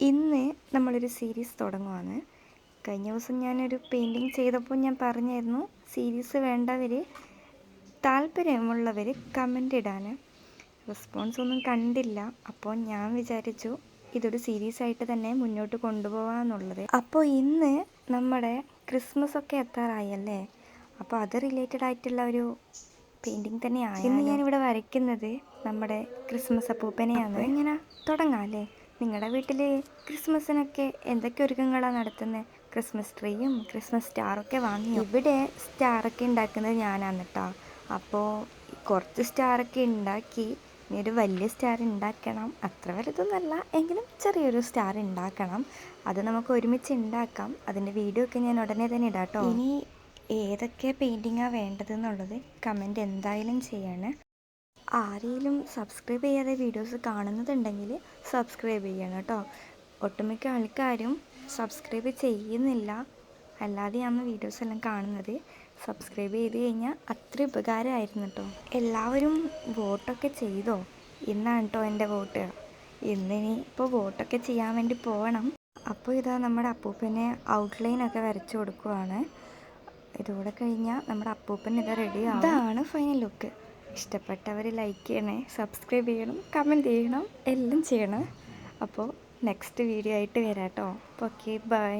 ഇന്ന് നമ്മളൊരു സീരീസ് തുടങ്ങുവാണ്. കഴിഞ്ഞ ദിവസം ഞാനൊരു പെയിൻറ്റിങ് ചെയ്തപ്പോൾ ഞാൻ പറഞ്ഞായിരുന്നു സീരീസ് വേണ്ടവർ, താല്പര്യമുള്ളവർ കമൻ്റ് ഇടാൻ. റെസ്പോൺസ് ഒന്നും കണ്ടില്ല. അപ്പോൾ ഞാൻ വിചാരിച്ചു ഇതൊരു സീരീസ് ആയിട്ട് തന്നെ മുന്നോട്ട് കൊണ്ടുപോകാമെന്നുള്ളത്. അപ്പോൾ ഇന്ന് നമ്മുടെ ക്രിസ്മസ് ഒക്കെ എത്താറായല്ലേ, അപ്പോൾ അത് റിലേറ്റഡ് ആയിട്ടുള്ള ഒരു പെയിൻറ്റിങ് തന്നെയാണ്. ഇന്ന് ഞാനിവിടെ വരയ്ക്കുന്നത് നമ്മുടെ ക്രിസ്മസ് അപ്പൂപ്പനെയാണ്. ഇങ്ങനെ തുടങ്ങാം അല്ലേ? നിങ്ങളുടെ വീട്ടിൽ ക്രിസ്മസിനൊക്കെ എന്തൊക്കെ ഒരുക്കങ്ങളാണ് നടത്തുന്നത്? ക്രിസ്മസ് ട്രീയും ക്രിസ്മസ് സ്റ്റാറൊക്കെ വാങ്ങി. ഇവിടെ സ്റ്റാറൊക്കെ ഉണ്ടാക്കുന്നത് ഞാനാണ് കേട്ടോ. അപ്പോൾ കുറച്ച് സ്റ്റാറൊക്കെ ഉണ്ടാക്കി. ഇനി ഒരു വലിയ സ്റ്റാർ ഉണ്ടാക്കണം. അത്ര വലുതൊന്നുമല്ല, എങ്കിലും ചെറിയൊരു സ്റ്റാർ ഉണ്ടാക്കണം. അത് നമുക്ക് ഒരുമിച്ച് ഉണ്ടാക്കാം. അതിൻ്റെ വീഡിയോ ഒക്കെ ഞാൻ ഉടനെ തന്നെ ഇടാം കേട്ടോ. ഇനി ഏതൊക്കെ പെയിൻറ്റിങ്ങാണ് വേണ്ടതെന്നുള്ളത് കമൻറ്റ് എന്തായാലും ചെയ്യണം. ആരെങ്കിലും സബ്സ്ക്രൈബ് ചെയ്യാതെ വീഡിയോസ് കാണുന്നതുണ്ടെങ്കിൽ സബ്സ്ക്രൈബ് ചെയ്യണം കേട്ടോ. ഒട്ടുമിക്ക ആൾക്കാരും സബ്സ്ക്രൈബ് ചെയ്യുന്നില്ല, അല്ലാതെയാണ് വീഡിയോസ് എല്ലാം കാണുന്നത്. സബ്സ്ക്രൈബ് ചെയ്ത് കഴിഞ്ഞാൽ അത്ര ഉപകാരമായിരുന്നു കേട്ടോ. എല്ലാവരും വോട്ടൊക്കെ ചെയ്തോ? ഇന്നാണ് കേട്ടോ എൻ്റെ വോട്ട്. ഇന്നിനി ഇപ്പോൾ വോട്ടൊക്കെ ചെയ്യാൻ വേണ്ടി പോകണം. അപ്പോൾ ഇതാ നമ്മുടെ അപ്പൂപ്പനെ ഔട്ട്ലൈനൊക്കെ വരച്ചു കൊടുക്കുവാണ്. ഇതുകൂടെ കഴിഞ്ഞാൽ നമ്മുടെ അപ്പൂപ്പൻ ഇതാ റെഡിയാണ്. ഇതാണ് ഫൈനൽ ലുക്ക്. ഇഷ്ടപ്പെട്ടവർ ലൈക്ക് ചെയ്യണേ, സബ്സ്ക്രൈബ് ചെയ്യണം, കമൻറ്റ് ചെയ്യണം, എല്ലാം ചെയ്യണം. അപ്പോൾ നെക്സ്റ്റ് വീഡിയോ ആയിട്ട് വരാം കേട്ടോ. Okay, by.